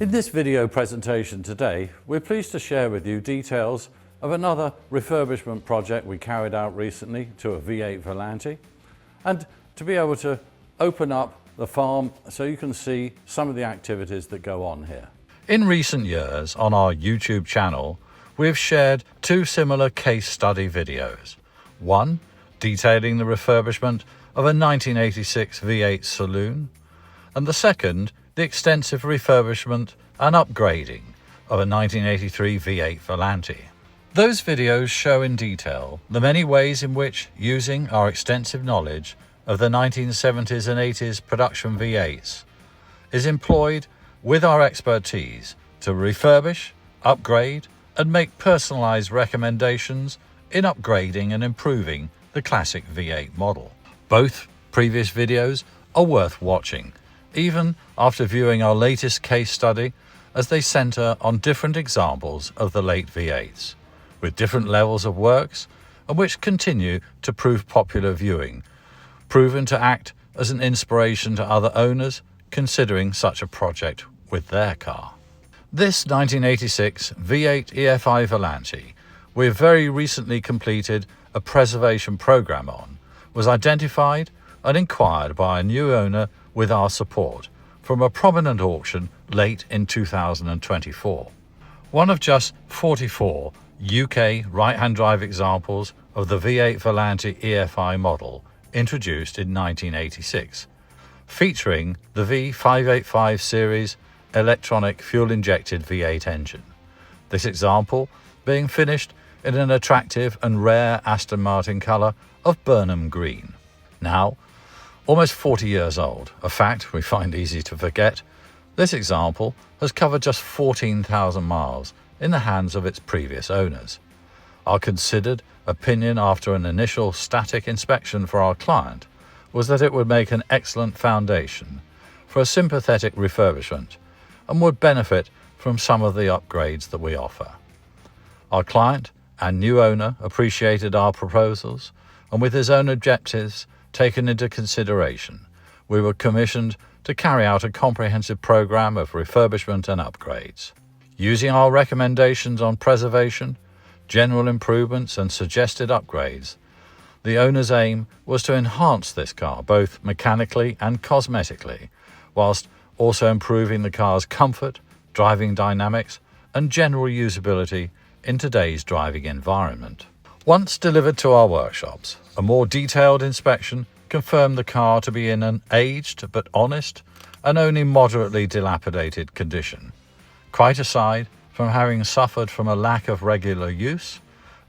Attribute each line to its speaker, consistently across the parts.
Speaker 1: In this video presentation today, we're pleased to share with you details of another refurbishment project we carried out recently to a V8 Volante, and to be able to open up the farm so you can see some of the activities that go on here.
Speaker 2: In recent years on our YouTube channel, we've shared two similar case study videos. One detailing the refurbishment of a 1986 V8 saloon, and the second the extensive refurbishment and upgrading of a 1983 V8 Volante. Those videos show in detail the many ways in which using our extensive knowledge of the 1970s and 80s production V8s is employed with our expertise to refurbish, upgrade and make personalised recommendations in upgrading and improving the classic V8 model. Both previous videos are worth watching, even after viewing our latest case study, as they centre on different examples of the late V8s, with different levels of works and which continue to prove popular viewing, proven to act as an inspiration to other owners considering such a project with their car. This 1986 V8 Efi Volante we've very recently completed a preservation programme on was identified and inquired by a new owner with our support from a prominent auction late in 2024. One of just 44 UK right-hand drive examples of the V8 Volante EFI model introduced in 1986, featuring the V585 series electronic fuel-injected V8 engine. This example being finished in an attractive and rare Aston Martin colour of Burnham green. Now, almost 40 years old, a fact we find easy to forget, this example has covered just 14,000 miles in the hands of its previous owners. Our considered opinion after an initial static inspection for our client was that it would make an excellent foundation for a sympathetic refurbishment and would benefit from some of the upgrades that we offer. Our client and new owner appreciated our proposals, and with his own objectives taken into consideration, we were commissioned to carry out a comprehensive programme of refurbishment and upgrades. Using our recommendations on preservation, general improvements and suggested upgrades, the owner's aim was to enhance this car both mechanically and cosmetically, whilst also improving the car's comfort, driving dynamics and general usability in today's driving environment. Once delivered to our workshops, a more detailed inspection confirmed the car to be in an aged but honest and only moderately dilapidated condition, quite aside from having suffered from a lack of regular use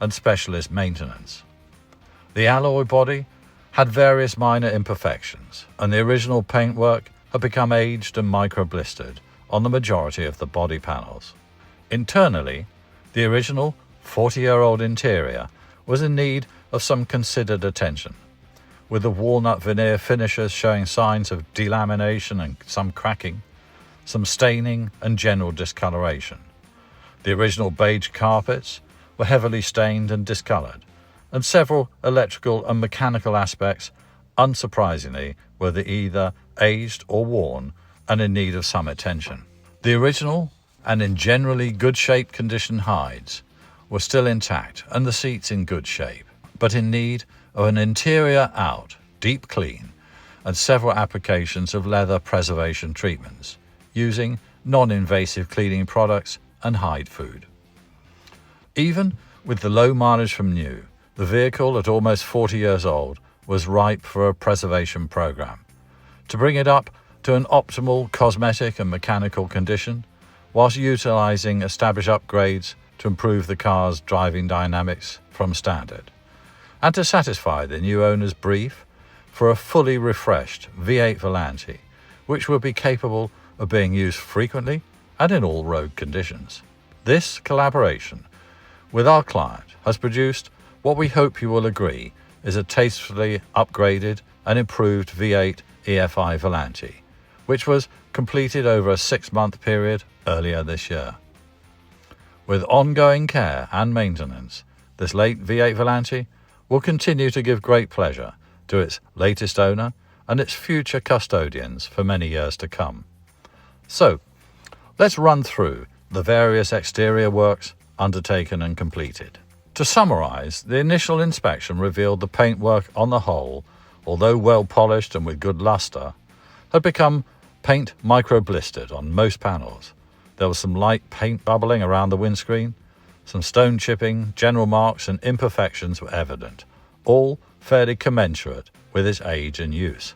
Speaker 2: and specialist maintenance. The alloy body had various minor imperfections, and the original paintwork had become aged and micro-blistered on the majority of the body panels. Internally, the original 40-year-old interior was in need of some considered attention, with the walnut veneer finishes showing signs of delamination and some cracking, some staining and general discoloration. The original beige carpets were heavily stained and discoloured, and several electrical and mechanical aspects, unsurprisingly, were either aged or worn and in need of some attention. The original and in generally good shape condition hides were still intact and the seats in good shape, but in need of an interior out, deep clean, and several applications of leather preservation treatments using non-invasive cleaning products and hide food. Even with the low mileage from new, the vehicle at almost 40 years old was ripe for a preservation program. To bring it up to an optimal cosmetic and mechanical condition, whilst utilising established upgrades to improve the car's driving dynamics from standard, and to satisfy the new owner's brief for a fully refreshed V8 Volante, which will be capable of being used frequently and in all road conditions. This collaboration with our client has produced what we hope you will agree is a tastefully upgraded and improved V8 Efi Volante, which was completed over a 6-month period earlier this year. With ongoing care and maintenance, this late V8 Volante will continue to give great pleasure to its latest owner and its future custodians for many years to come. So, Let's run through the various exterior works undertaken and completed. To summarise, the initial inspection revealed the paintwork on the whole, although well polished and with good lustre, had become paint micro-blistered on most panels. There was some light paint bubbling around the windscreen, some stone chipping, general marks and imperfections were evident, all fairly commensurate with its age and use.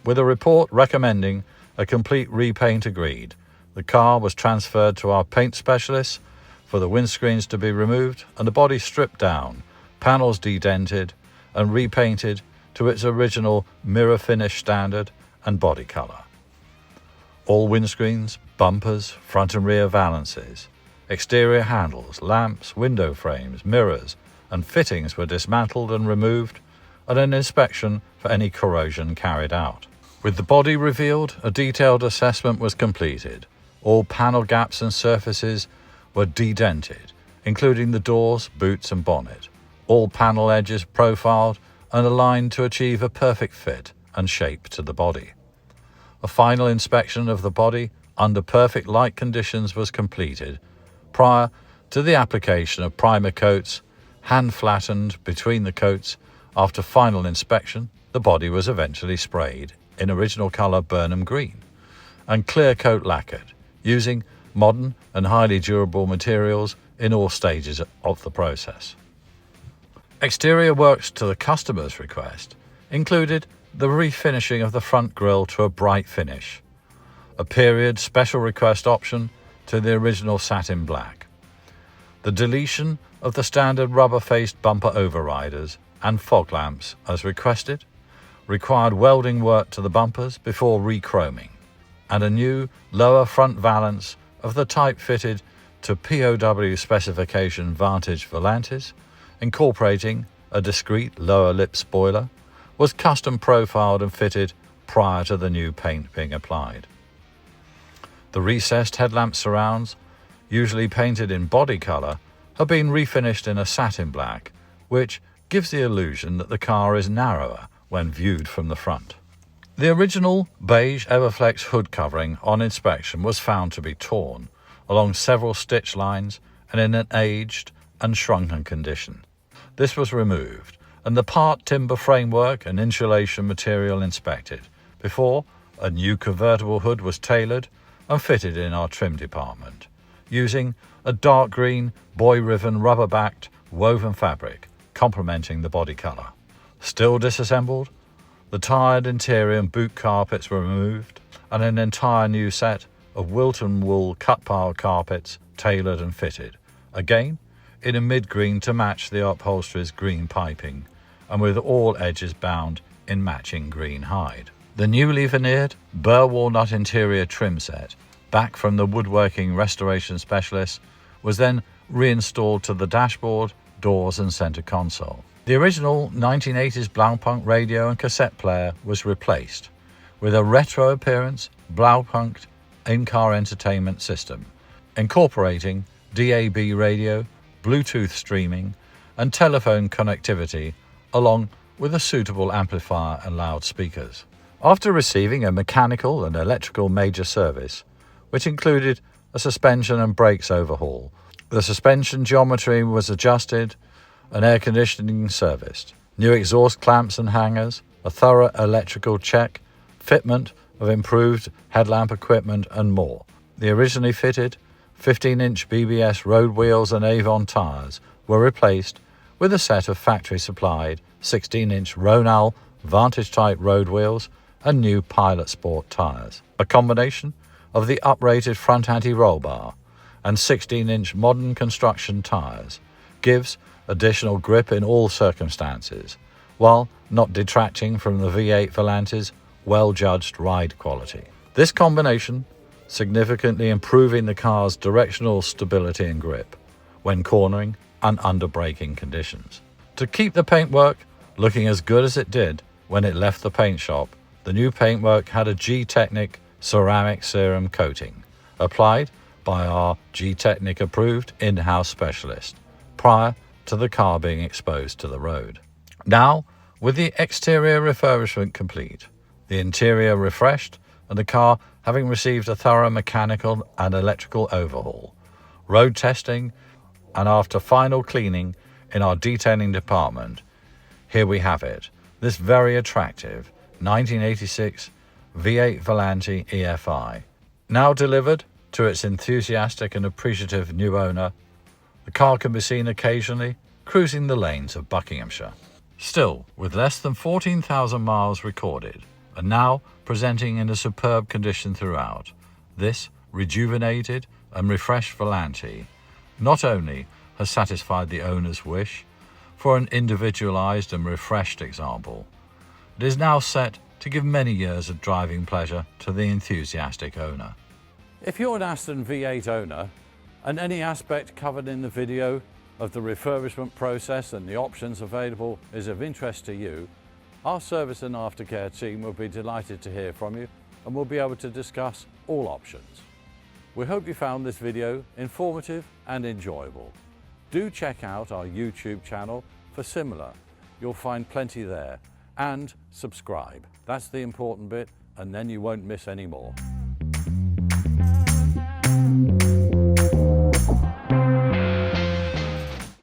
Speaker 2: With a report recommending a complete repaint agreed, the car was transferred to our paint specialists for the windscreens to be removed and the body stripped down, panels dedented and repainted to its original mirror finish standard and body colour. All windscreens, bumpers, front and rear valances, exterior handles, lamps, window frames, mirrors and fittings were dismantled and removed and an inspection for any corrosion carried out. With the body revealed, a detailed assessment was completed. All panel gaps and surfaces were dedented, including the doors, boots and bonnet. All panel edges profiled and aligned to achieve a perfect fit and shape to the body. A final inspection of the body under perfect light conditions was completed prior to the application of primer coats, hand flattened between the coats. After final inspection, the body was eventually sprayed in original colour Burnham green and clear coat lacquered, using modern and highly durable materials in all stages of the process. Exterior works to the customer's request included the refinishing of the front grille to a bright finish, a period special request option to the original satin black, the deletion of the standard rubber-faced bumper overriders and fog lamps as requested, required welding work to the bumpers before re-chroming, and a new lower front valance of the type fitted to POW specification Vantage Volantes, incorporating a discrete lower lip spoiler, was custom profiled and fitted prior to the new paint being applied. The recessed headlamp surrounds, usually painted in body colour, have been refinished in a satin black, which gives the illusion that the car is narrower when viewed from the front. The original beige Everflex hood covering on inspection was found to be torn along several stitch lines and in an aged and shrunken condition. This was removed and the part timber framework and insulation material inspected before a new convertible hood was tailored and fitted in our trim department, using a dark green boy-riven rubber-backed woven fabric complementing the body colour. Still disassembled, the tired interior and boot carpets were removed and an entire new set of Wilton wool cut pile carpets tailored and fitted, again in a mid-green to match the upholstery's green piping and with all edges bound in matching green hide. The newly veneered burr walnut interior trim set, back from the woodworking restoration specialist, was then reinstalled to the dashboard, doors and centre console. The original 1980s Blaupunkt radio and cassette player was replaced with a retro appearance Blaupunkt in-car entertainment system, incorporating DAB radio, Bluetooth streaming and telephone connectivity along with a suitable amplifier and loudspeakers. After receiving a mechanical and electrical major service, which included a suspension and brakes overhaul, the suspension geometry was adjusted, an air conditioning serviced, new exhaust clamps and hangers, a thorough electrical check, fitment of improved headlamp equipment and more. The originally fitted 15-inch BBS road wheels and Avon tyres were replaced with a set of factory-supplied 16-inch Ronal Vantage-type road wheels and new Pilot Sport tyres. A combination of the uprated front anti-roll bar and 16-inch modern construction tyres gives additional grip in all circumstances, while not detracting from the V8 Volante's well-judged ride quality. This combination significantly improving the car's directional stability and grip when cornering and under braking conditions. To keep the paintwork looking as good as it did when it left the paint shop, the new paintwork had a G-Technic ceramic serum coating applied by our G-Technic approved in-house specialist prior to the car being exposed to the road. Now, with the exterior refurbishment complete, the interior refreshed, and the car having received a thorough mechanical and electrical overhaul, road testing, and after final cleaning in our detailing department, here we have it, this very attractive 1986 V8 Volante EFI. Now delivered to its enthusiastic and appreciative new owner, the car can be seen occasionally cruising the lanes of Buckinghamshire. Still, with less than 14,000 miles recorded, and now presenting in a superb condition throughout, this rejuvenated and refreshed Volante not only has satisfied the owner's wish for an individualized and refreshed example, it is now set to give many years of driving pleasure to the enthusiastic owner.
Speaker 1: If you're an Aston V8 owner and any aspect covered in the video of the refurbishment process and the options available is of interest to you, our Service and Aftercare team will be delighted to hear from you and will be able to discuss all options. We hope you found this video informative and enjoyable. Do check out our YouTube channel for similar. You'll find plenty there. And subscribe. That's the important bit, and then you won't miss any more.